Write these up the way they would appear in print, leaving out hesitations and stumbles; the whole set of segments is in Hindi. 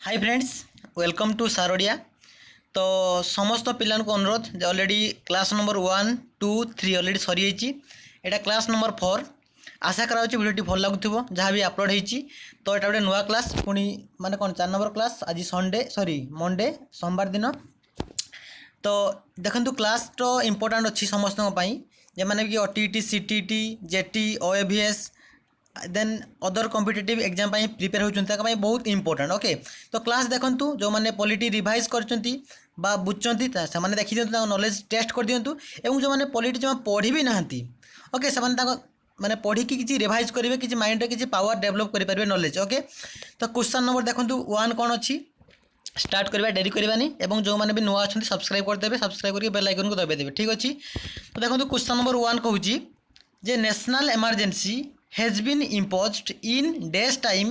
Hi friends, welcome to Sarodia. तो समस्त पिला को अनुरोध जे ऑलरेडी क्लास नंबर 1, 2, 3 ऑलरेडी सरी एटा क्लास नंबर 4। आशा करा भिडियोटी भल लगुव जहाँ भी अपलोड होती। तो यहाँ गोटे नुआ क्लास पुणी माने कौन 4 नंबर क्लास आज मंडे सोमवार दिन। तो देखो क्लास तो इम्पोर्टाट अच्छी समस्त जे मैंने कि OTT, CTT, JT, OAVS then other competitive exam prepare होती बहुत इंपोर्टेंट। ओके, तो क्लास देखंतु जो मैंने पॉलिटी रिवाइज करचंती बा बुझचंती से मैंने देखि दियंतु, नॉलेज टेस्ट कर दियंतु। एवं जो मैंने पॉलिटी जो पढ़ी भी नाहंती, ओके से मैंने पढ़ी किसी रिवाइज करेंगे, किसी माइंड किसी पावर डेवलप करेंगे नॉलेज। ओके, तो क्वेश्चन नंबर देखंतु 1 कौन अच्छी स्टार्ट करवा, डेरी करवानी। एवं जो मैंने भी नुआ अच्छा सब्सक्राइब करदे, सब्सक्राइब करके बेल आइकन को दबाई देवे। ठीक अच्छे, तो देखो क्वेश्चन नंबर 1 कहूँ जे national emergency has been imposed in days time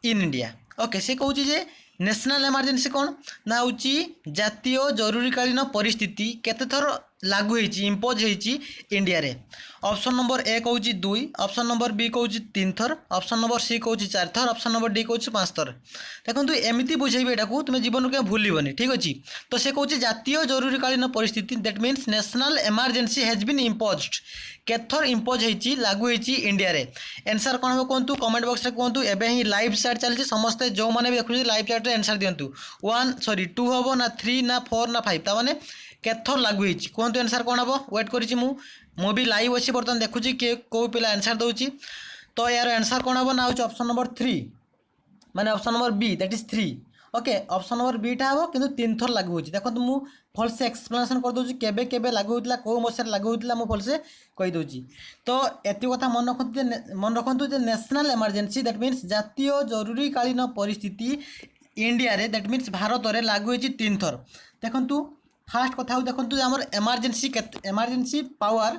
in India. Okay, से कहूँ जे नेशनल इमरजेंसी कौन ना हूँ जातीय जरूरीकालीन परिस्थिति केते थर लागू होती इम्पोज होती इंडिया रे। ऑप्शन नंबर ए कहूँ 2, ऑप्शन नंबर बी कहूँ 3 थर, ऑप्शन नंबर सी कहूँ 4 थर, ऑप्शन नंबर डी कहूँ 5 थर। देखो एमती बुझेबी एटा को तुम जीवन को भूलबनी। ठीक अच्छे, तो से कहूँ जातीय जरूरीकालीन परिस्थिति that means national emergency has been imposed केथर इम्पोज होती लागू होती इंडिया रे। आंसर कौन हम कहतु कमेंट बॉक्स रे कहतु। एबे ही लाइव चैट चलती, समस्ते जो मैंने भी देखुं लाइव चैट रे आंसर दियंतु। 2 हम ना 3 ना 4 ना 5 ताने केथर लागू होती कहतु। आंसर कौन हम वेट करी मु भी लाइव अच्छी बर्तमान देखुची कि कौ पिला आंसर दौची। तो यार आंसर कौन हम ना हूँ ऑप्शन नंबर 3 माने option number B that is 3। Okay, option number बीटा हम कि 3 थर लागू होती। देखो मुझे भलसे एक्सप्लेनेशन कर दूसरी केबे केबे लागू होता कौ मसीह लागू होता मुझे भलसे कहीदे। तो एति कथा मन रखु नेशनल इमरजेंसी दैट मीन्स जातीय जरूरीकालीन परिस्थिति इंडिया रे दैट मीन्स भारत में लागू होती 3 थर। देखु फास्ट कथा देखो आम एमरजेंसी पावर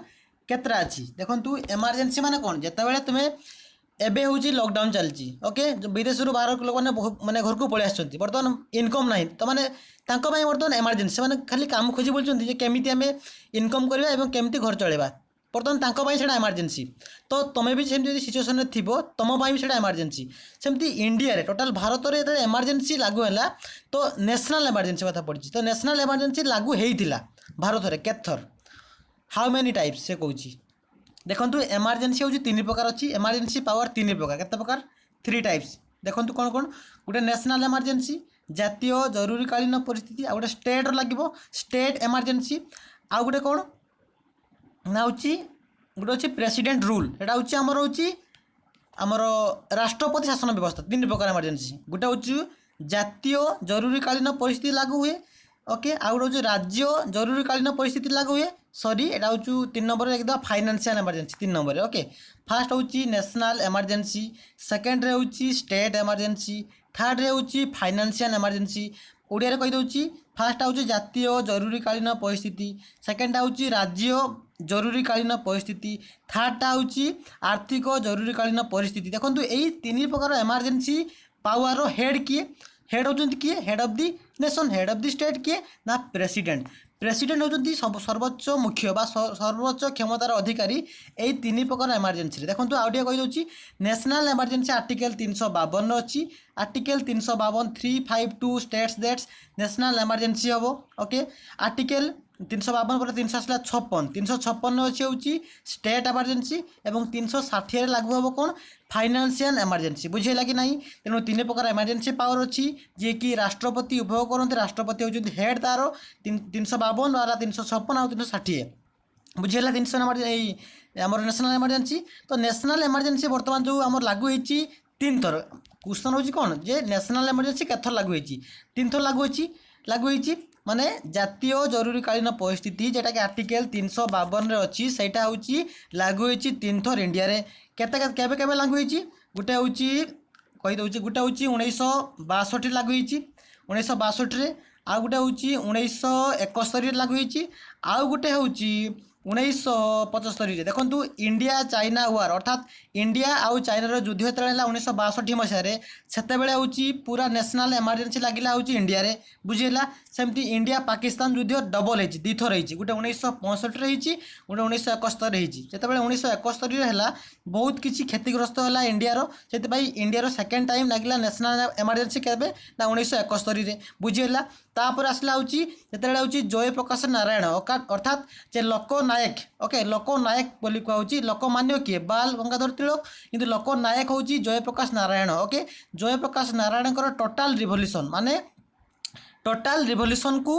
केतरा अच्छी। देखो एमरजेंसी माने कौन जिते तुम्हें एबे हूँ लॉकडाउन चलती। ओके, जो विदेश बाहर लोक मैंने घर को पलि आसुँच बर्तमान इनकम ना तो मैंने बर्तमान एमरजेंसी मैंने खाली काम खोजी बोलते केमी आम इनकम करवा और केमी घर चलवा बर्तमान से एमरजेंसी। तो तुम्हें भी सेमती सिचुएसन थी तुम भी से एमरजेंसी सेमती इंडिया रे टोटाल भारत में जो एमरजेंसी लागू है तो नेशनल एमरजेंसी कथा पड़ी। तो नेशनल एमरजेंसी लागू होता भारत में केथर हाउ मेनी टाइप्स से कहूँ। देखो एमरजेंसी हूँ 3 प्रकार अच्छी, एमरजेंसी पावर 3 प्रकार केते प्रकार 3 टाइप्स। देखो कौन कौन गोटे नेशनल एमरजेंसी जातीय जरूरीकालीन परिस्थिति, आ गोटे स्टेट लगे स्टेट एमरजेंसी, आ गोटे कौन ना हूँ गोटे अच्छी प्रेसिडेंट रूल एटा हूँ आमर राष्ट्रपति शासन व्यवस्था। 3 प्रकार एमरजेंसी, गोटे हूँ जातीय जरूरीकालीन परिस्थिति लागू हुए। ओके, आ गोटे हूँ राज्य जरूरीकालीन परिस्थिति लागू हुए। सॉरी एटा हूँ 3 नंबर एकदम financial emergency 3 number. Okay, fast हूँ नेशनल एमरजेंसी, सेकेंड रे हूँ स्टेट एमरजेंसी, थर्ड रे हूँ फाइनेंशियल एमरजेंसी। ओडिया रे कहीदे फास्ट हूँ जातीय जरूरीकालीन परिस्थिति, सेकेंड हूँ राज्य जरूरीकालीन परिस्थिति, थर्डटा हूँ आर्थिक जरूरीकालीन परिस्थिति। देखो यही 3 प्रकार एमरजेंसी पावर हेड किए, हेड होती किए head of the nation, head of the state किए ना प्रेसिडेंट। प्रेसिडेंट होती सर्वोच्च मुख्य बा सर्वोच्च क्षमतार अधिकारी यही 3 प्रकार एमरजेंसी। देखो आउ टे कहीदे नेशनल एमरजेंसी आर्टिकल 352 अच्छी, article 352 352 states that's national emergency हम। ओके, आर्टिकल 352 पर 356 356 अच्छी हूँ स्टेट एमरजेंसी और 360 लागू हम कौन फाइनेंशियल एमरजेंसी। बुझेगा कि नहीं? तेणु 3 प्रकार एमरजेंसी पावर अच्छी जी कि राष्ट्रपति उपभोग करते। राष्ट्रपति होती हेड तार 352 वाला 356 आ 360 बुझेगा 300 आमर नेशनल एमरजेंसी। तो नेशनल एमरजेंसी बर्तमान जो आम लागू होती 3 थर। क्वेश्चन हूँ कौन जे नेशनल एमरजेंसी केथर लागू होती 3 थर लागू होती माने जातीय जरूरीकालीन परिस्थिति जेटा कि आर्टिकल 352 अच्छी सेटा हूँ लागू होती 3 थर इंडिया रे। केबे केबे लागू होती गोटे हूँ कहीदे गोटे हूँ 1962 लागू होती 1962 रे, आ गोटे हूँ 1971 लागू होती, आउ गोटे हूँ 1975 देखो इंडिया चाइना वार अर्थात इंडिया आउ चाइनार युद्ध जो 1962 मसीह से पूरा नेशनल इमरजेंसी लगिला हूँ इंडिया रे बुझीला सेमती इंडिया पाकिस्तान युद्ध डबल होती दी थर होती गोटे 1965 रही गोटे 1971 जो 1971 है बहुत किसी क्षतिग्रस्त है इंडियार से इंडियार सेकेंड टाइम लगिला नेशनल इमरजेंसी केबे ना 1971 बुझीला तापर आसला हूँ जो जय प्रकाश नारायण अर्थात जे लोकनायक ओके लोकनायक बोली कहूँ लोकमान्य किए बाल गंगाधर तिलक किंतु लोकनायक हूँ जय प्रकाश नारायण ओके जय प्रकाश नारायण टोटाल रिवोल्यूशन माने टोटाल रिवोल्यूशन को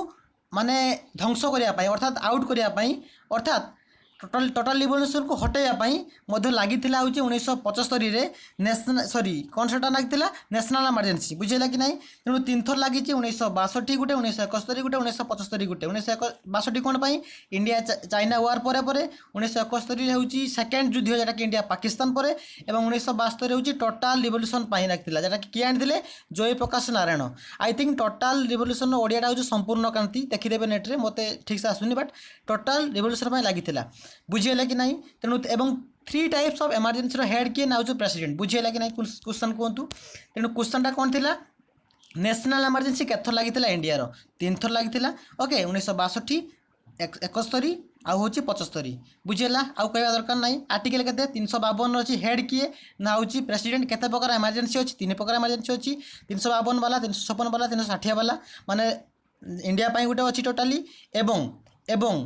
माने ध्वंस करने अर्थात आउट करने अर्थात टोटाल रिवोल्यूशन को हटाइवाई लगी हूँ 1975 नेशनल सॉरी कौन सा लगी नेशनल इमरजेंसी बुझेगा कि नहीं तेणु 3 थर लगी 1962 गोटे 1971 गोटे 1975 गोटे 1962 कौन पाई इंडिया चाइना वार पर 1971 हूँ सेकेंड युद्ध जोटा कि इंडिया पाकिस्तान पर एवं 1962 हूँ टोटाल रिवोल्यूशन लगी जोटा कि किए आनी Jay Prakash Narayan I think total revolution ओडियाटा हूँ संपूर्ण क्रांति देखीदेवे नेट्रे मत ठीक से आसुनी बट टोटाल रिवोल्यूशन लगी बुझीगला कि नहीं तेणु एवं 3 टाइप्स ऑफ इमरजेंसी हेड किए ना प्रेसिडेंट बुझीगला कि नहीं क्वेश्चन कहतु तेणु क्वेश्चनटा कौन थी नेशनल इमरजेंसी केथर लगी इंडिया 3 थर लगी ओके 1962 71 आउ हूँ 75 बुझीगला आउ कहवा दरकार ना आर्टिकल के 352 अच्छी हेड किए ना हूँ प्रेसिडेंट केते प्रकार इमरजेंसी अच्छी 3 प्रकार इमरजेंसी अच्छी 352 वाला 356 वाला 360 वाला माने इंडिया गोटे अच्छी टोटाली एवं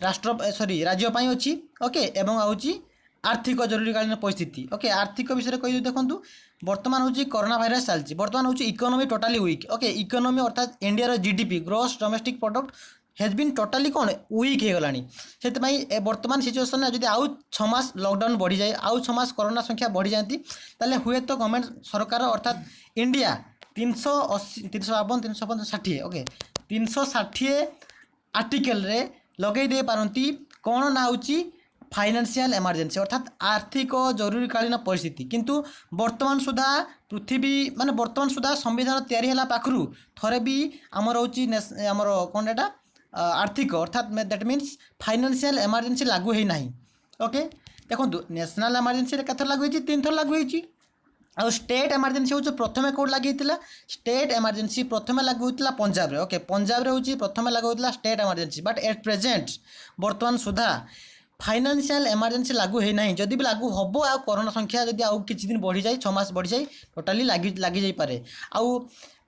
राष्ट्र सॉरी राज्य अच्छी ओके एवं आउची आर्थिक जरूरीकालीन परिस्थिति ओके आर्थिक विषय कही देखूँ बर्तमान हूँ कोरोना भाइरस चलती बर्तमान हूँ economy totally weak okay economy अर्थात India GDP gross domestic product has been totally कौन वीक हो गलानी से बर्तमान सिचुएसन जब आउ 6 मास लॉकडाउन बढ़ी जाए आउ 6 मास कोरोना संख्या बढ़ी जाती ताले हुए तो गवर्नमेंट सरकार अर्थात इंडिया 380 352 360 ओके 360 आर्टिकल रे लगे दे पारती कौन ना हूँ फाइनेंशियल इमरजेंसी अर्थात आर्थिक जरूरीकालीन परिस्थिति किंतु वर्तमान सुधा पृथ्वी माने वर्तमान सुधा संविधान तैयारी है पाखु थरे भी आमर हूँ आमर कौन एटा आर्थिक अर्थात दैट मीन्स फाइनेंशियल इमरजेंसी लागू है ना ओके देखो नेशनल इमरजेंसी केथर लागू 3 थर लागू आ स्टेट इमरजेंसी हूँ प्रथम कौट लगी स्टेट इमरजेंसी प्रथम लागू होता पंजाब ओके पंजाब हूँ प्रथम लागू होता state emergency but at present बर्तमान सुधा फाइनेंशियल इमरजेंसी लागू है ना जदि भी लागू हम आ कोरोना संख्या जब आउ किसी दिन बढ़ी जाए 6 मास बढ़ी जाए टोटाली लगी जाई पारे आउ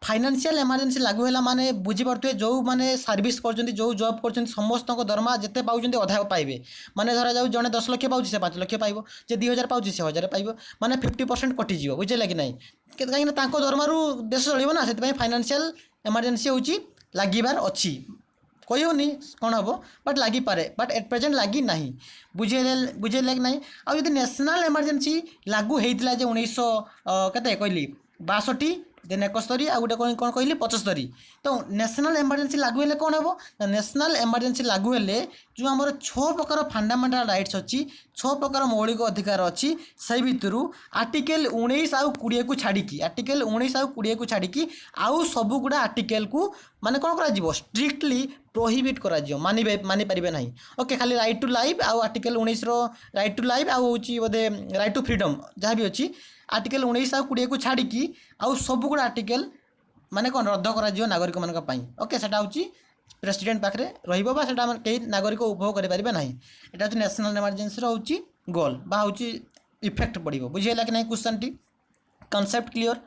फाइनेंशियल इमरजेंसी लागू है माने बुझीपे जो मैंने सर्विस कर जो जॉब कर समस्त दरमा जिते पाँच अधा पाइबे माने धरा जाऊ जड़े 10 लाख पाँच से 5 लाख पाइब जे 2000 पाँच से 1000 पाइब माने 50% कटिज बुझे कि नहीं कहीं दरमारू देश चलो ना से फाइनेंशियल इमरजेंसी हूँ लगिबार अच्छी कही होनी कौन हम बट लगी पारे बट एट प्रेजेंट लगी ना बुझे कि नहीं आदि नेशनल इमरजेंसी लागू होता 1900 के कहली 62 देन 71 आ गोटे कौन कहली 75 तो नेशनल इमरजेंसी लागू हेले कौन हम नेशनल इमरजेंसी लागू हेले जो आम 6 प्रकार फंडामेंटाल राइट्स अच्छी 6 प्रकार मौलिक अधिकार अच्छी से भितर आर्टिकल 19 आउ 20 को छाड़ी आर्टिकल 19 आउ 20 को छाड़ी आउ सब गुड़ा आर्टिकल को माने कौन करा स्ट्रिक्टली प्रोहिबिट करा मानि पारे ना ओके खाली राइट टू लाइफ आउ आर्टिकल 19 रो राइट टू लाइफ आउ बोधे राइट टू फ्रीडम जहाँ भी अच्छी आर्टिकल 19 आउ 20 को छाड़ी आउ सब गुड़ा आर्टिकल माने कौन रद्द करा नागरिक मान ओके सेटा हूँ प्रेसिडेंट पाखे रहा कई नागरिक उपभोग करें ना यहाँ हूँ नेशनल इमरजेंसी हूँ गोल हूँ इफेक्ट पड़ो बुझेगा कि नहीं क्वेश्चन टी कॉन्सेप्ट क्लियर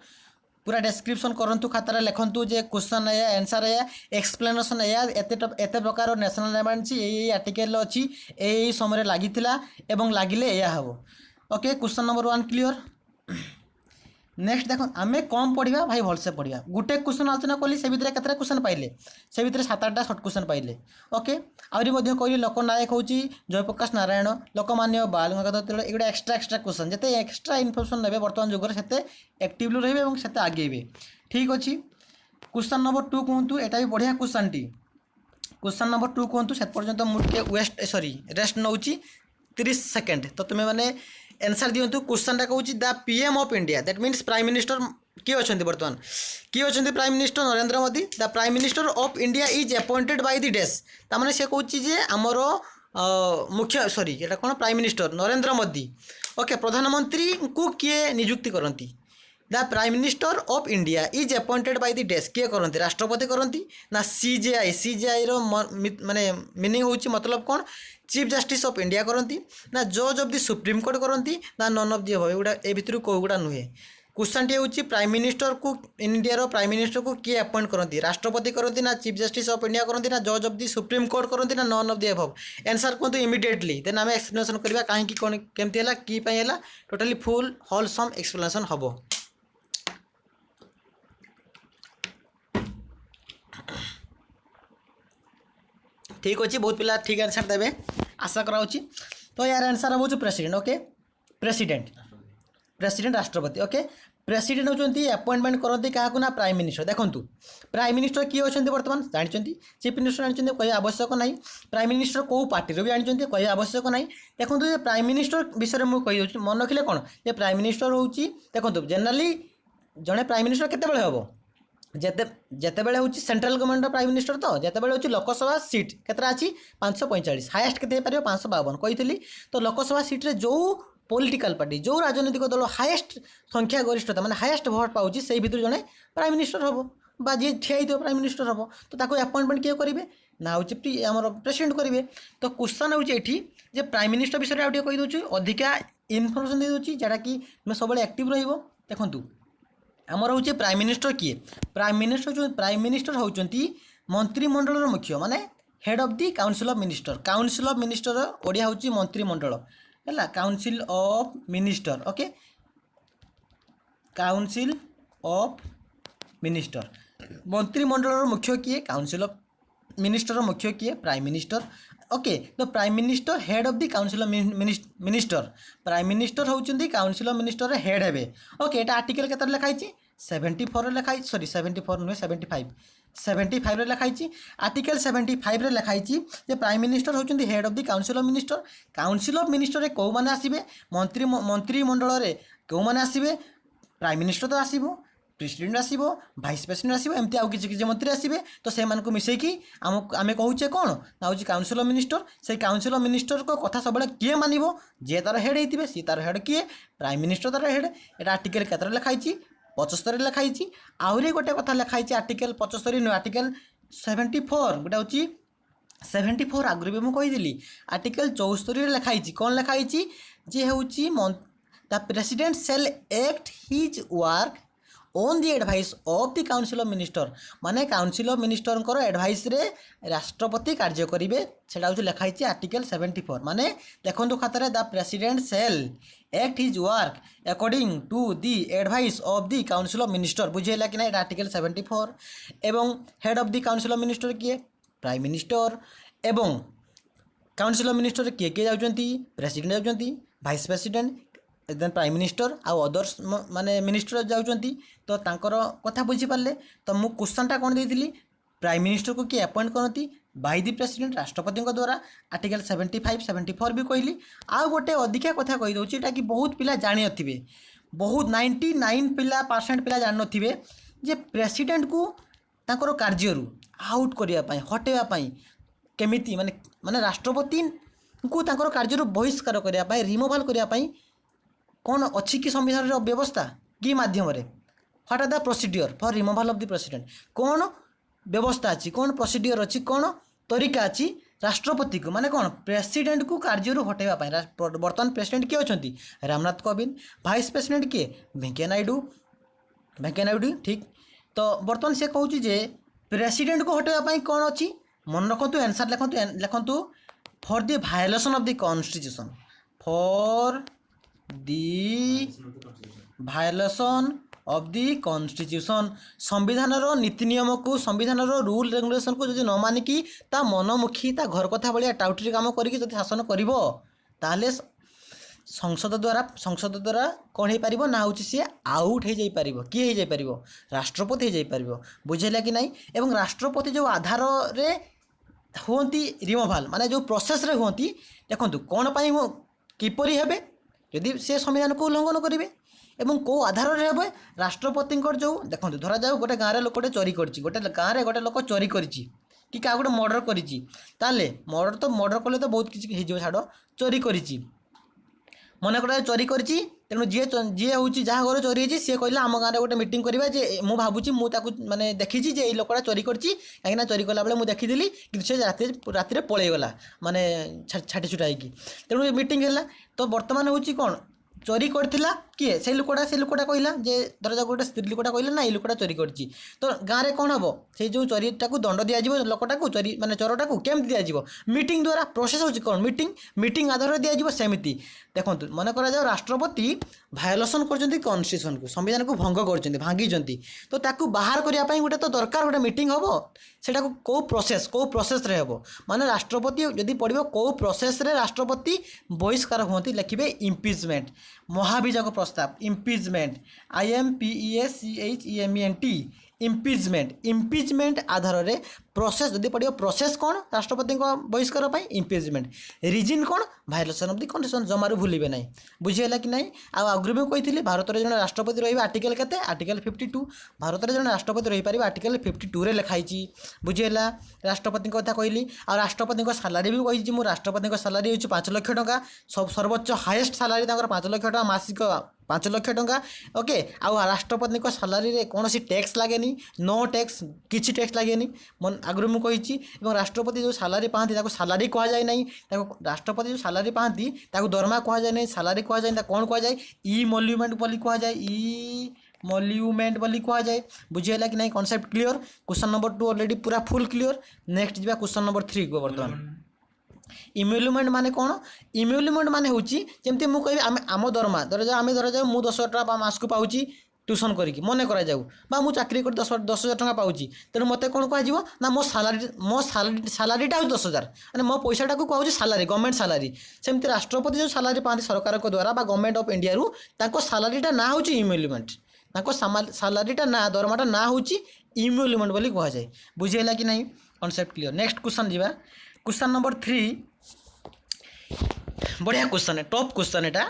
पूरा डिस्क्रिप्शन करूँ खातार लिखु जे क्वेश्चन या आंसर या एक्सप्लेनेशन या एत प्रकार नेशनल इमरजेंसी यही आर्टिकल अच्छी यही समय लगी लगिले या हम okay question number 1 clear next देखो आम कम पढ़ा भाई भलसे पढ़ा गोटे क्वेश्चन आलोचना कली से भितर केतटा क्वेश्चन पाइले से भितर 7-8टा सर्ट क्वेश्चन पाइले ओके आहरी कहली लोकनायक हूँ जयप्रकाश नारायण लोकमान्य बाल गंगाधर तिलक एगुड़ा एक्स्ट्रा क्वेश्चन जिते एक्स्ट्रा इनफर्मेशन नेबे बर्तमान जुगर से एक्टिवली रही और से आगेबे ठीक अच्छे क्वेश्चन नंबर 2 कहतु यहाँ भी बढ़िया क्वेश्चन टी क्वेश्चन नंबर 2 कहतु से पर्यटन मुझे वेस्ट सॉरी रेस्ट नौ 30 सेकेंड तो तुम्हें मैंने आंसर दिंतु क्वेश्चन टा कहूँ the PM of India that means prime minister किए अच्छा बर्तमान किए अच्छा prime minister Narendra Modi the prime minister of India is appointed by the डेस तार से कहूँ जे आमर मुख्य सॉरी एटा कौन prime minister Narendra Modi okay प्रधानमंत्री को किए नियुक्ति करती the prime minister of India is appointed by the desk किए करती राष्ट्रपति करती ना सीजेआई माने मीनिंग होची मतलब कौन चीफ जस्टिस ऑफ इंडिया करती ना जज ऑफ द सुप्रीम कोर्ट करती ना नन ऑफ दी एबव एगुड़ा ए भितर कोगुड़ा नुहे क्वेश्चन टी हूँ प्राइम मिनिस्टर को इंडिया प्राइम मिनिस्टर को किए अपॉइंट करती राष्ट्रपति करती ना चीफ जस्टिस ऑफ इंडिया करती ना जज ऑफ द सुप्रीम कोर्ट करती ना none of the above answer कहतु इमिडिएटली देन आम एक्सप्लेनेशन करवा कहीं कौन केमती है कि टोटाली फुल होलसम एक्सप्लेनेशन हम ठीक अच्छे बहुत पिला ठीक आंसर देवे आशा कराऊँ तो यार आंसर हम प्रेसिडेंट ओके प्रेसिडेंट राष्ट्रपति ओके प्रेसिडेंट होती अपॉइंटमेंट करती क्या ना प्राइम मिनिस्टर देखो प्राइम मिनिस्टर किए अच्छा बर्तमान जानते चीफ मिनिस्टर जानते कह आवश्यक ना प्राइम मिनिस्टर कौ पार्टी भी जानते कह आवश्यक ना देखो प्राइम मिनिस्टर विषय में कही मन रखिले कौन जे प्राइम मिनिस्टर हूँ देखो जेनेराली जड़े प्राइम मिनिस्टर केते हम जितेबले हूँ सेंट्रल गवर्नमेंट प्राइम मिनिस्टर तो जितेबले हूँ लोकसभा सीट केतरा अच्छी 545 हाएस्ट के 552 कही तो लोकसभा सीट्रे जो पॉलिटिकल पार्टी जो राजनीतिक दल हाएस्ट संख्या गरिष्ठता माने हाएस्ट भोट पाऊँ से भितर जड़े प्राइम मिनिस्टर हम बा जी ठिया हो प्राइम मिनिस्टर हम तो ताको अपॉइंटमेंट किए करेंगे ना हूँ आम प्रेसिडेंट करेंगे तो क्वेश्चन हूँ ये प्राइम मिनिस्टर विषय आगे कहीदे अधिका इनफर्मेशन दे दूसरी जहाँ कि सब एक्टिव देखूँ आमर हूँ प्राइम मिनिस्टर किए प्राइम मिनिस्टर होती मंत्रिमंडल मुख्य माने head of the council of minister Odia हूँ मंत्रिमंडल है council of minister okay council of minister मंत्रिमंडल मुख्य किए काउंसिल ऑफ मिनिस्टर मुख्य किए प्राइम मिनिस्टर ओके तो prime minister head of the council of minister prime minister होती काउंसिल ऑफ मिनिस्टर हेड हे ओके ये आर्टिकल के लिखाई 74 लिखाई सॉरी 74 नुहे 75 लिखाई आर्टिकल 75 लिखाई प्राइम मिनिस्टर होती head of the council of minister कौ मैंने आसवे मंत्रिमंडल कौ मैंने आसवे प्राइम मिनिस्टर तो आसो प्रेसिडेंट आसो भाइस प्रेसिडेंट आसो एमती आउ किसी मंत्री आसवे तो से मिसेकी आम कहूचे कौन ना हूँ काउंसिल ऑफ मिनिस्टर से काउंसिल ऑफ मिनिस्टर को कथा सब किए मानव जी तार हेड होते सी तार हेड किए प्राइम मिनिस्टर तार हेड ये आर्टिकल केतर लिखाई 75 लिखाई आहरी गोटे कथा लिखाई आर्टिकल 75 नु आर्टिकल 74 गोटे हूँ 74 आगुरी भी मुझे कही आर्टिकल 74 लिखाई कौन लिखाई जे हूँ the president shall act his work on the advice of the council of minister माने काउंसिल ऑफ मिनिस्टर एडवाइस रे राष्ट्रपति कार्य करेंगे से लिखाई आर्टिकल 74 माने देखो खातार the president shall act his work according to the advice of the council of minister बुझेगा कि ना आर्टिकल 74 एवं head of the council of minister किए प्राइम मिनिस्टर एवं काउंसिल ऑफ मिनिस्टर किए किए जाती प्रेसिडेंट जाती vice president then prime minister आउ अदर्स माने मिनिस्टर जाऊँगी तो तांकर कथा बुझीपारे तो मु क्वेश्चनटा कौन देती प्राइम मिनिस्टर को किए अपॉइंट करती बाय दी प्रेसिडेंट राष्ट्रपति द्वारा आर्टिकल 75 74 भी कहली आउ गोटे अधिका कथा कहीदे कि बहुत पिला जानी थे बहुत 99% पिला जान थे जे प्रेसिडेंट को तांकर कार्य आउट करने हटेवाई केमिति माने माने राष्ट्रपति को तांकर कार्य बहिष्कार करने रिमूवाल करने कौन अच्छी कि संविधान व्यवस्था कि माध्यम what are the procedure for removal of the president कौन व्यवस्था अच्छी कौन प्रोसीडियर अच्छी कौन तरीका अच्छी राष्ट्रपति को माने कौन प्रेसिडेंट को कार्य हटेवाई बर्तमान प्रेसिडेंट किए अच्छा रामनाथ कोविंद भाइस प्रेसिडेंट किए वेंकैया नायडू ठीक तो बर्तमान से कहूँ जे प्रेसिडेंट को हटेवाई कौन अच्छी मन रखु आंसर लिखु for the violation of the constitution for the violation of the constitution संविधान नीति नियम को संविधान रूल रेगुलेशन को जब न मानिकी ता मनमुखी ता घर कथा भाया टाउटरी काम करके जब शासन कर संसद द्वारा कौन हो पार ना हूँ सी आउट हो जापर किए हो जापर राष्ट्रपति हो जापर बुझेगा कि नहीं एवं राष्ट्रपति जो आधार रे होती रिमूवाल माने जो प्रोसेस रे होती देखो कौन पाई किपरि हेबे यदि से संविधान को उल्लंघन करेंगे एवं कौ आधार रे हेबे राष्ट्रपति जो देखो धरा जाऊ गोटे गाँव लोकटे चोरी कर गोटे गाँव में गोटे लोक चोरी कर कि क्या गोटे मर्डर करिछि ताले मर्डर कले तो बहुत किसी हो छाड़ चोरी करिछि मन कर चोरी करिछि तेणु जी जी हूँ जहाँ घर चोरी होती सी कहला आम गाँव गोटे मीटिंग करवा जे मुझे भावुँ मुझे माने देखी जे लोकटा चोरी करछि कहीं चोरी कला बेले मुझे देखीदी कि से राति पलैगला माने छाटी छुटा होगी तेणु मीटिंग है तो बर्तमान हूँ कौन चोरी करथिला किए से लोकटा कहला जे धर गोटे स्त्री लोकटा कहला ना ये लोकटा चोरी करछि तो गाँव में कौन हम से जो चोरीटा को दंड दिज्व लोकटा को चोरी माने चोरटा को केमती दिज्व मीटिंग द्वारा प्रोसेस होची कौन मीटिंग आधार दिज्व सेमती देखो मन करा जाओ राष्ट्रपति भायोलेसन कर कन्स्टिट्यूशन को संविधान को भंग कर भांगी तो ताकू बाहर करने गोटे तो दरकार गोटे मीटिंग हम सेटा को प्रोसेस रे हम माने राष्ट्रपति जदि पड़ो कौ प्रोसेस रे राष्ट्रपति बहिष्कार होती लिखे इम्पिचमेंट महाभियोग प्रस्ताव इम्पिचमेंट IMPECHEMENT इम्पिचमेंट आधार रे प्रोसेस जदि पड़ो प्रोसेस कौन राष्ट्रपति बहिष्कार इम्पिचमेंट रिजिन कौन भायोलेसन ऑफ द कन्स्टिट्यूशन जमारू भूलिबे नहीं बुझीगला कि नहीं आगु भी कही भारत में जन राष्ट्रपति रही आर्टिकल केते आर्टिकल 52 भारत में जन राष्ट्रपति रही पारे आर्टिकल 52 रे लिखाई बुझीगला राष्ट्रपति कथा कहली आ राष्ट्रपति सालारी भी कही मु राष्ट्रपति सालारी हो 5 लाख टंका सब सर्वोच्च हाईएस्ट सालारी 5 लाख टंका मासिक 5 लाख टंका ओके आ राष्ट्रपति सालारी रे कौन टैक्स लगे नो टैक्स किसी टैक्स लगे मन आगु मुझे राष्ट्रपति जो सालारी पाती सालारी कह जाए ना राष्ट्रपति जो सालारी पाती दरमा कह जाए नहीं सालारी कह जाए कौन कह जाए इमोल्यूमेंट बोली कह जाए इमोल्यूमेंट बोली कह जाए बुझीगला कि नहीं concept clear question number 2 already पूरा फुल क्लियर नेक्स्ट जा क्वेश्चन नंबर 3 को बर्तमान इम्यूलमेंट माने कौन इम्यूलमेंट माने होची जेमती मु कहि आम दरमा धर जाऊ मु 10,000 टका मास को पाउची ट्यूशन करिकी मन करा जाऊ बा मु चाकरी कर 10,000 टका पाउची तेणु मते कौन कह ना मो सालारीटा हो 10,000 माने मो पैसाटा को कहूँ सालारी गवर्नमेंट सालारी सेमती राष्ट्रपति जो सालारी पाती सरकार को द्वारा गवर्नमेंट ऑफ इंडिया रु ताको सालारीटा ना होची इम्यूलमेंट ताको सालारीटा ना दरमाटा ना होची इम्यूलमेंट बोली कह जाए बुझीगला कि नहीं कॉन्सेप्ट क्लियर नेक्स्ट क्वेश्चन जीवा क्वेश्चन नंबर 3 बढ़िया क्वेश्चन है टॉप क्वेश्चन एटा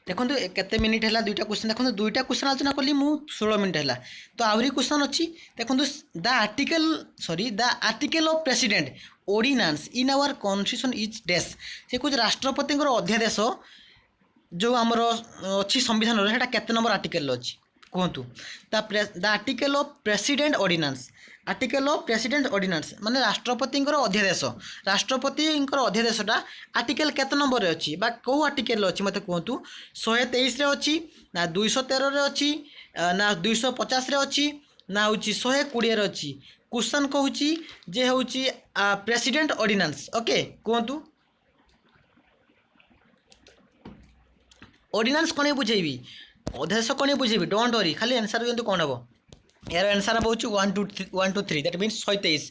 देखो केते मिनिट है दुईटा क्वेश्चन देखो दुईटा क्वेश्चन आलोचना कली मु 16 मिनिट है तो आहरी क्वेश्चन अच्छी देखो the article of president ordinance in our constitution is डेस से कुछ राष्ट्रपति अध्यादेश जो आमर अच्छी संविधान है केते नंबर आर्टिकल अच्छी कहतु the article of president ordinance article of president ordinance माने राष्ट्रपति अध्यादेश राष्ट्रपति अध्यादेशटा आर्टिकल केते नंबर रे अच्छी बा कौ आर्टिकल अच्छी मत कहतु 123 रे अच्छी ना 213 रे अच्छी ना 250 रे अच्छी ना हूँ 120 रे अच्छी क्वेश्चन कहूँ जे हूँ प्रेसिडेंट ऑर्डिनेंस ओके कहतु ऑर्डिनेंस कौन बुझेबी अध्यादेश कौन बुझेबी डोंट वरी खाली आंसर दियंतु कौन हम यार आंसर हम 1 2 3 that means 123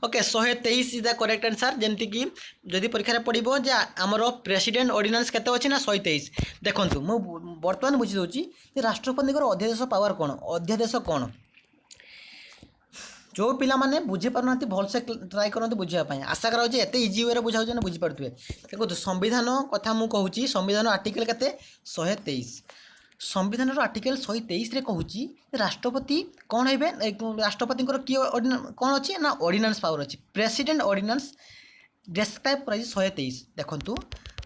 okay 123 is the correct answer जमती कि जदि परीक्षा पड़ो जे आमर प्रेसिडेंट ऑर्डिनेंस केते अछि ना 123 देखंतु मु वर्तमान बुझी दोची जे राष्ट्रपति अध्यादेश पावर कौन अध्यादेश कौन जो पिला माने बुझी पारना भलसे ट्राए करते बुझापी आशा कर एत इजी वे बुझाऊ ना बुझीपारे देखो संविधान कथा मुझे कहूँ संविधान आर्टिकल केते 123 संविधान आर्टिकल 123 रे कहूँ राष्ट्रपति कौन है राष्ट्रपति किए कौन अच्छी ना ऑर्डिनेंस पावर अच्छी प्रेसिडेंट ऑर्डिनेंस डेस्क्राइब कर 123 देखु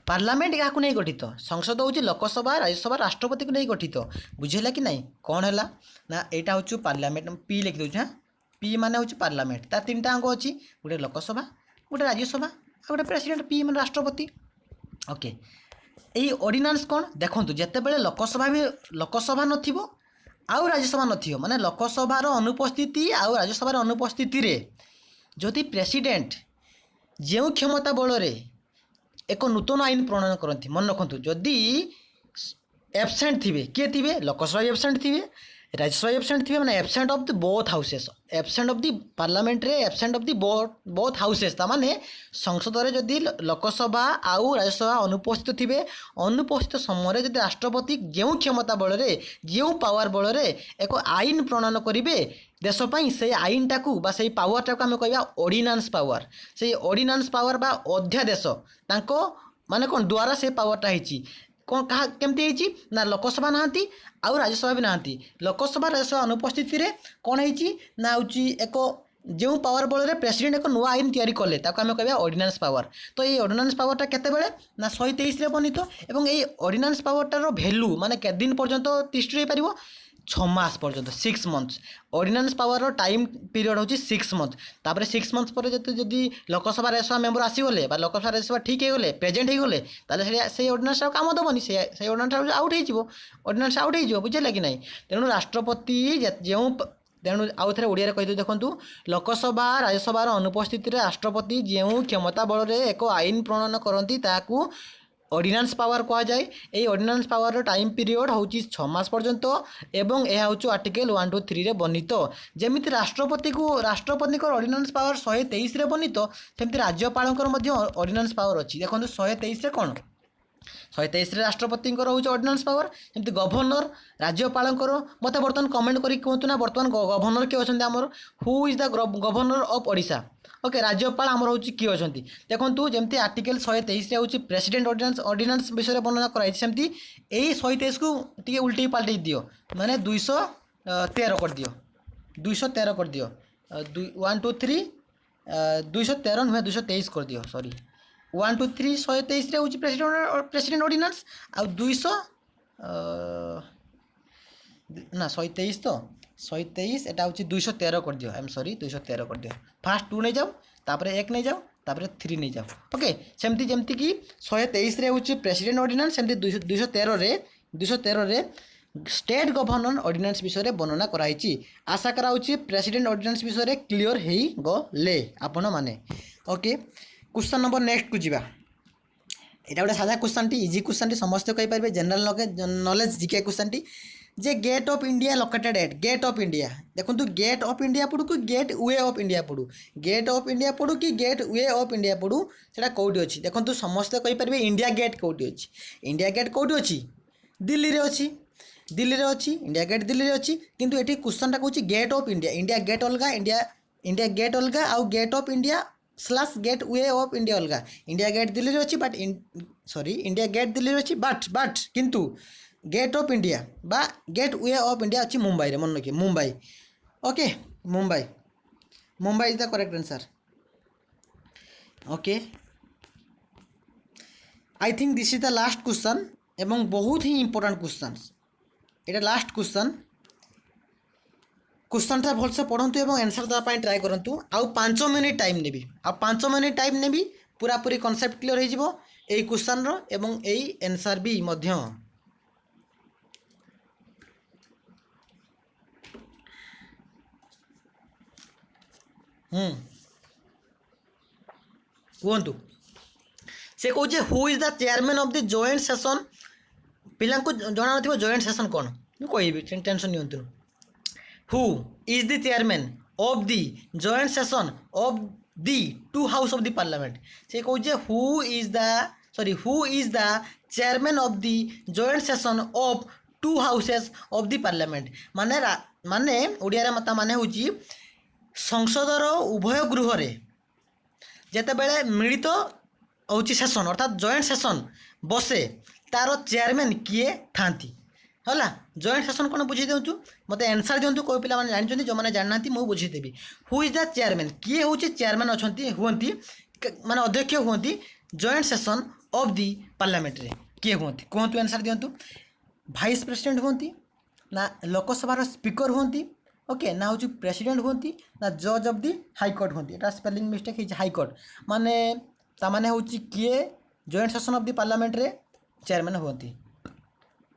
पार्लियामेंट क्या नहीं गठित संसद हूँ लोकसभा राज्यसभा राष्ट्रपति को नहीं गठित बुझेगा कि नहीं कौन है ना यहाँ हूँ पार्लियामेंट पी लिखि दूँ हाँ पी माने हूँ पार्लियामेंट तार 3टा अंग अच्छी गोटे लोकसभा गोटे राज्यसभा और गोटे प्रेसिडेंट पी माने राष्ट्रपति ओके यही ऑर्डिनेंस कौन देखो जिते बड़े लोकसभा नथिबो आउ राज्यसभा नथिबो माने लोकसभार अनुपस्थिति आउ राज्यसभार अनुपस्थिति रे जदि प्रेसिडेंट जो क्षमता बल एक नूतन आईन प्रणयन करती मन रखु जदि एब्सेंट थे किए थे लोकसभा एब्सेंट थे राज्यसभा एब्सेंट थे मैंने absent of the both houses absent of the parliament रे absent of the both houses तामाने संसद रे जदि लोकसभा आउ राज्यसभा अनुपस्थित थे अनुपस्थित समय जदि राष्ट्रपति जो क्षमता बल जो पावर बल एक आईन प्रणयन करेंगे देशपाई से आईन टाकू बा से पावर टाकू आम कह ऑर्डिनेंस पावर से ऑर्डिनेंस पावर बा अध्यादेश तांको माने कौन द्वारा से पावरटा होती कौन कहा केमती ना लोकसभा नहांती आउ राज्यसभा भी नहांती लोकसभा राज्यसभा अनुपस्थिति रे कौन होती ना हूँ एक जो पावर बल प्रेसिडेंट एक नुआ आईन तैयारी कले आम कह ऑर्डिनेंस पावर। तो ये ऑर्डिनेंस पावरटा केतेबेले ना 123 बनित और ये ऑर्डिनेंस पावरटार भैल्यू माने के दिन पर्यंत तिष्ठ रही पार 6 मास पर्यंत 6 months. Ordinance power time period होची 6 मंथ। तापर 6 मंथ्स पर जदि लोकसभा राज्यसभा मेंबर आसीगले लोकसभा राज्यसभा ठीक हो गले प्रेजेंट हो गले से ऑर्डिनेंस काम दबनी से ऑर्डिनेंस आउट हो ऑर्डिनेंस आउट हो बुझे कि नहीं। तेणु राष्ट्रपति जो तेणु आउ थे ओडिया कही देखूँ लोकसभा राज्यसभार अनुपस्थित राष्ट्रपति जो क्षमता बल एक आईन प्रणयन करती ताकू ऑर्डिनेंस पावर कह जाए। ये ऑर्डिनेंस पावर टाइम पीरियड हूँ 6 मास पर्यंत एवं यह हूँ आर्टिकल 123 रे बनित। जमी राष्ट्रपति को राष्ट्रपति ऑर्डिनेंस पावर 123 रे बनित सेमती राज्यपाल ऑर्डिनेंस पावर अच्छी। देखो 123 रे कौन 123 राष्ट्रपति हूँ ऑर्डिनेंस पावर जमी गवर्नर राज्यपाल मत बर्तमान कमेंट करी कहतु ना बर्तमान गवर्नर किए अच्छा आमर who is the governor of Odisha. Okay राज्यपाल आमर हूँ किए अच्छा देखूँ जमी आर्टिकल 123 हूँ प्रेसिडेंट ऑर्डिनेंस विषय वर्णना कराई सेमती यही 123 को टी उल्टे पाल्टे दियो माने 213 कर दियो 213 कर दियो 1 2 3 213 नुहे 223 कर दियो सॉरी 1 2 3 123 हूँ प्रेसिडेंट ऑर्डिनेंस आ 200 ना 123 तो 123 एटा हूँ 213 कर दियो आई एम सॉरी 213 कर दियो फास्ट 2 नहीं जाओ तापर 1 नहीं जाओ तापर 3 नहीं जाओ। ओके सेमती जमती कि 123 हूँ प्रेसिडेंट ऑर्डिनेंस सेमती 213 रे स्टेट गवर्नर ऑर्डिनेंस विषय वर्णना कराई। आशा कराऊँ प्रेसिडेंट ऑर्डिनेंस विषय क्लीयर हो गले आपण माने। ओके क्वेश्चन नंबर नेक्स्ट को जीवा यहाँ गोटे साधा क्वेश्चन टी इजी क्वेश्चन टी समस्त कहींपारे जनरल नॉलेज जीके क्वेश्चन टी जे gate of India located at gate of India देखो गेट ऑफ इंडिया पढ़ू कि गेट वे ऑफ इंडिया पढ़ू गेट ऑफ इंडिया पढ़ू कि गेट वे ऑफ इंडिया पढ़ू से कौटी अच्छी देखो समस्ते कहींपारे इंडिया गेट कौटी अच्छी इंडिया गेट कौटी अच्छी दिल्ली रे अच्छी दिल्ली रे अच्छी इंडिया गेट दिल्ली रे अच्छी किंतु ये क्वेश्चन टा कहूँ gate of India India gate अलग इंडिया गेट अलग आउ gate of India slash gateway of India अलग इंडिया गेट दिल्ली रे अच्छी but sorry India gate Delhi रे अच्छी बट किंतु गेट ऑफ इंडिया बा गेट वे ऑफ इंडिया अच्छी मुंबई रे मन रखिए Mumbai. Okay Mumbai is the correct answer. Okay I think this is the last question एवं बहुत ही इंपोर्टेंट क्वेश्चन ये लास्ट क्वेश्चन टा भलसे पढ़ंतु एवं आंसर देवाई ट्राए करूँ आउ 5 मिनिट टाइम नेबी आ 5 मिनिट टाइम नेबी पूरा पूरी कॉन्सेप्ट क्लियर हो जिवो एई क्वेश्चन रो एवं एई आंसर भी मध्य। कहतु से कहे who is the chairman of the joint session पिला को जना न जॉइंट सेशन कौन कहि टेंशन नियंतु who is the chairman of the joint session of the 2 house of the parliament से कहे who is the chairman of the joint session of 2 houses of the parliament माने माने ओडिया रे माने होची संसदर उभय गृह जितेबाला मिलित हूँ सेसन अर्थात जॉइंट सेसन बसे तार चेयरमैन किए थांती है जॉइंट सेसन कौन बुझे दूँ मत आंसर दिंतु कोई पिला जानते जो मैंने जानना मुझे बुझेदेवी हु इज द चेयरमैन किए हूँ चेयरमैन अच्छा हमें माने अध्यक्ष हमें joint session of the parliament रे किए हमें कहतु आंसर दिंतु भाइस प्रेसिडेंट हमें ना लोकसभार स्पीकर हमें ओके ना हूँ प्रेसिडेंट हमें ना जज ऑफ दी हाईकोर्ट हमें यहाँ स्पेलिंग मिस्टेक है हाईकोर्ट माने ताने हूँ किए joint session of the parliament रे चेयरमैन हमें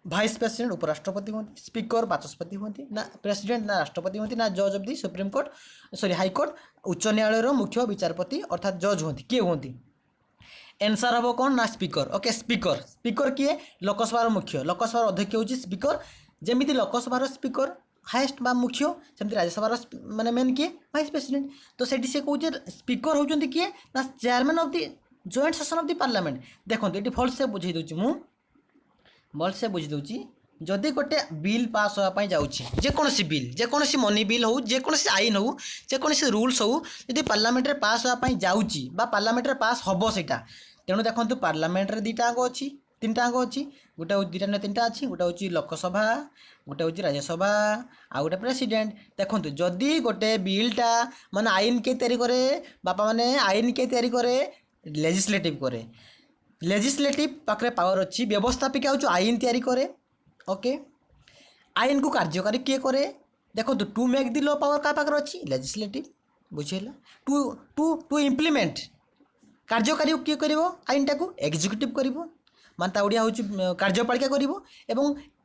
भाइस प्रेसिडेंट उपराष्ट्रपति हमें स्पीकर बाचस्पति हमें ना प्रेसिडेंट ना राष्ट्रपति हमें ना जज of the supreme court sorry high court उच्च न्यायालय मुख्य विचारपति अर्थात जज हमें किए हमें आंसर हम कौन ना स्पीकर। ओके स्पीकर किए लोकसभार मुख्य लोकसभार अध्यक्ष हूँ स्पीकर जमी लोकसभार स्पीकर हाएस्ट बा मुख्य सेमती राज्यसभार माने मेन किए भाइस प्रेसिडेंट तो सेठी से कहूँ स्पीकर होउछन्ती किए ना chairman of the joint session of the parliament देखो ये भल से बुझे दूची मु भल से बुझे दूची जदि गोटे बिल पास होगापी जाऊँगी जेकोसी मनी बिल हो जेकोसी आईन हो जेकोसी रूल्स हो जब पार्लियामेंट पास होगापी जाऊँगी पार्लियामेंट पास हम सेटा तेणु देखो पार्लियामेंट 2टा अंग अच्छी तीनटा अंग अच्छी गोटे हूँ दुटा तीनटा अच्छी गोटे हूँ लोकसभा गोटे हूँ राज्यसभा आ गोटे प्रेसिडेंट देखो जदि गोटे बिलटा माने आईन के तैयारी करे बापा माने आईन के तैयारी करे लेजिस्लेटिव करे लेजिस्लेटिव पाखे पावर अच्छी व्यवस्थापिका हूँ आईन तैयारी करे ओके आईन को कार्यकारी किए करे देखो to make the law power क्या पाखे अच्छी लेजिस्लेटिव बुझेगा टू टू टू इम्प्लीमेंट कार्यकारी किए कर आईनटा को एग्जिक्यूटिव कर माने ओडिया हूँ कार्यपालिका कर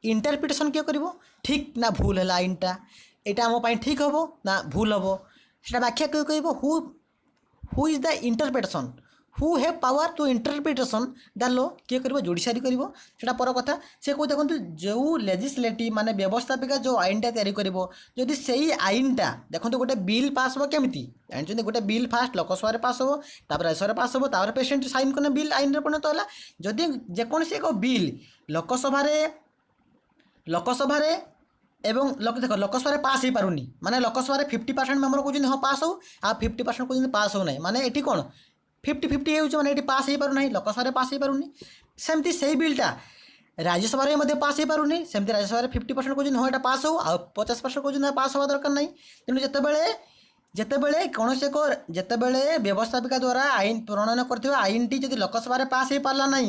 इंटरप्रिटेशन किए कर ठीक ना भूल है आईनटा यहाँ आम ठीक हम ना भूल हम से व्याख्या किए कर who is the interpretation who have power to interpretation the law किए कर जुडिशियरी कर पर कथा से कह देखो जो लेजिस्लेटिव माने व्यवस्थापिका जो आईनटा तैयारी कर जदि से आईनटा देखो गोटे बिल पास हो केमी जानते गोटे बिल फास्ट लोकसभा पास हो राज्यसभा पास हो प्रेसिडेंट साइन करने बिल आईन परिणत है जदि जेकोसी एक बिल लोकसभा एवं देख लोकसभा पास हो पारुनी माने लोकसभा 50% मेम्बर कहते हाँ पास हो आ 50% कहते पास हो ना माने ये कौन 50-50 हो मैंने पास हो पारना लोकसभा पास हो पारुनी सेमती से बिलटा राज्यसभा पास हो पारुनी सेमती राज्यसभा 50% कहते हाँ यहाँ पास हो आ 50% कहते पास हवा दरकार नहीं तेणु जितेबले कौन से जितेबले व्यवस्थापिका द्वारा आईन प्रणयन कर आईन टी जब लोकसभा पास हो पारा ना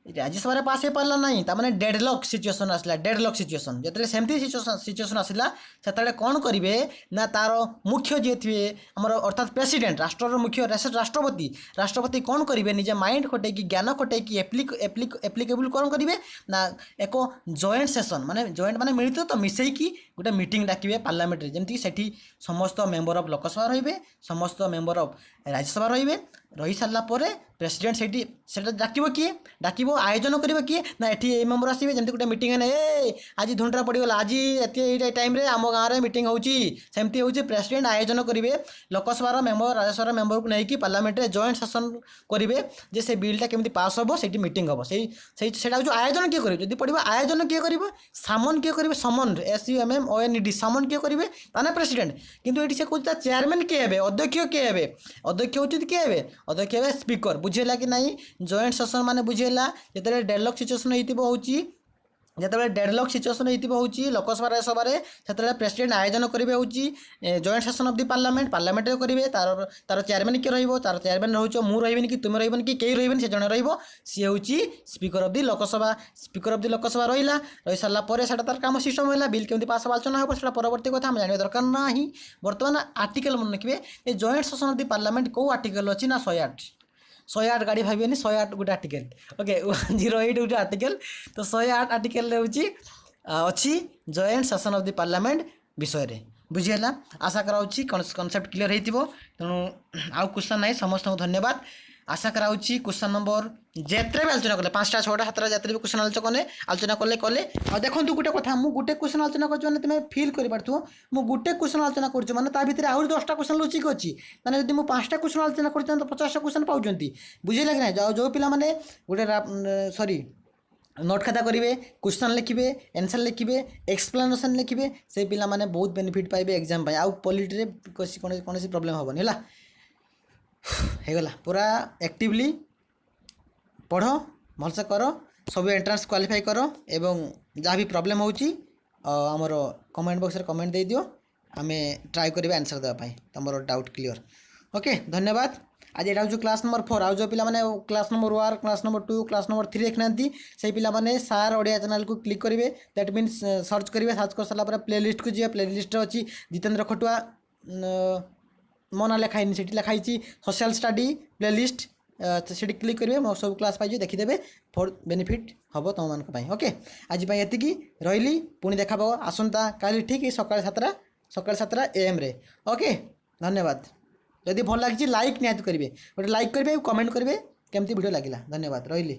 राज्यसभा पास हो पारा ना ताने डेडलॉक सिचुएसन आसला डेडलॉक सिचुएसन जो सेमती सिचुएसन आसला से कौन करेंगे ना तार मुख्य जी थे आम अर्थात प्रेसिडेंट राष्ट्र मुख्य राष्ट्रपति कौन करेंगे निजे माइंड खटे ज्ञान खटे एप्लिकेबल कौन करेंगे ना एक जॉइंट सेशन माने जॉइंट माने मिलित तो मिसेकी गोटे मीटिंग डाकिबे पार्लियामेंट जमती सेठी समस्त मेंबर ऑफ लोकसभा रहिबे समस्त मेंबर ऑफ राज्यसभा रही सारा पर प्रेसिडेंट से डाकिबो किए डाकिबो आयोजन करिबो किए ना एठी ए मेंबर आसीबे जमती गोटे मीटिंग ने आज धुंडरा पड़गला आज ये टाइम रे आम गाँव में मीटिंग होची सेमती होची प्रेसिडेंट आयोजन करेंगे लोकसभा मेंबर राज्यसभा मेंबर को लेकिन पार्लियामेंट रे जॉइंट सेशन करेंगे जे से बिलटा केमती पास हम से मीटिंग हम से आयोजन किए करेंगे जब पड़ा आयोजन किए करेंगे सामन किए करेंगे समन SUMMONED सामन किए करेंगे ताने प्रेसिडेंट किंतु ये कहते चेयरमैन किए हे अध्यक्ष किए हे अध्यक्ष होती किए हे अध्यक्ष हे स्पीकर बुझेगा कि नहीं जॉइंट सेशन माने बुझेगा जिते डेडलॉक सिचुएसन होती जिते डेडलॉक सिचुएसन होती लोकसभा राज्यसभा से प्रेसिडेंट आयोजन करेंगे हूँ joint session of the parliament करेंगे तार चेयरमैन किए रही तार चेयरमैन रोच मु रही कि तुम रही कि कई रही से जन सी हूँ स्पीकर ऑफ द लोकसभा रही सारापर से तार कम सिस्टम है बिल केमती पास आलोचना हम से परवर्ती कथा हम जानवा दरकार ना बर्तमान आर्टिकल मन रखिए joint session of the parliament कौ आर्टिकल अच्छी ना 108 गाड़ी भावी 108 गोटे आर्टिकल ओके 108 गोटे आर्टिकल तो 108 आर्टिकल अच्छी joint session of the parliament विषय रे बुझीगला आशा कराऊँ कॉन्सेप्ट क्लियर हो तेणु आउ क्वेश्चन ना समस्त धन्यवाद आशा कराऊँ क्वेश्चन नंबर जिते भी आलोचना कले 5टा 6टा 7टा जिते भी क्वेश्चन आलोचना कले आ देखो गोटे कथा मुझे गोटे क्वेश्चन आलोचना कर तुम फिल कर गोटे क्वेश्चन आलोचना कर मैंने ता भीतर आहरी 10टा क्वेश्चन लुचिक अच्छी मैंने जब मुझे 5टा क्वेश्चन आलोचना कर 50टा क्वेश्चन पाँच बुझे कि ना जो पिला माने गोटे सॉरी नोट खाता करेंगे क्वेश्चन लिखे आंसर लिखे एक्सप्लेनेशन लिखे से पिला माने बहुत बेनिफिट पाइबे एग्जाम आउ पॉलिटी कौन प्रॉब्लम हेनी है गला पूरा एक्टिवली पढ़ भलसे कर सब एंट्रांस क्वालिफाई कर एवं जहाँ भी प्रॉब्लम होची आमर कमेंट बॉक्स रे कमेंट दे दियो आमे ट्राई करिबा आंसर देबा तुम डाउट क्लियर ओके धन्यवाद आज यहाँ हूँ क्लास नंबर 4 आज जो पिला माने class number 1 class number 2 class number 3 देखना से पिला माने सार ओडिया चैनल को क्लिक करेंगे दैट मीन्स सर्च करेंगे सर्च कर सारा प्लेलिस्ट को जी प्लेलिस्ट अच्छी जितेंद्र खटुआ मो ना लिखाई से लिखाई सोशल स्टडी प्लेलिस्ट से क्लिक करेंगे मो सब क्लास पाई देखीदे फॉर बेनिफिट हम तुम मान ओके आज ये रही पुणी देखा आसंता काली ठीक सकाल 7टा AM रे ओके धन्यवाद जदि भल लगी लाइक निहाती करेंगे गोटे लाइक करेंगे कमेंट करेंगे केमती वीडियो लगिला धन्यवाद रही।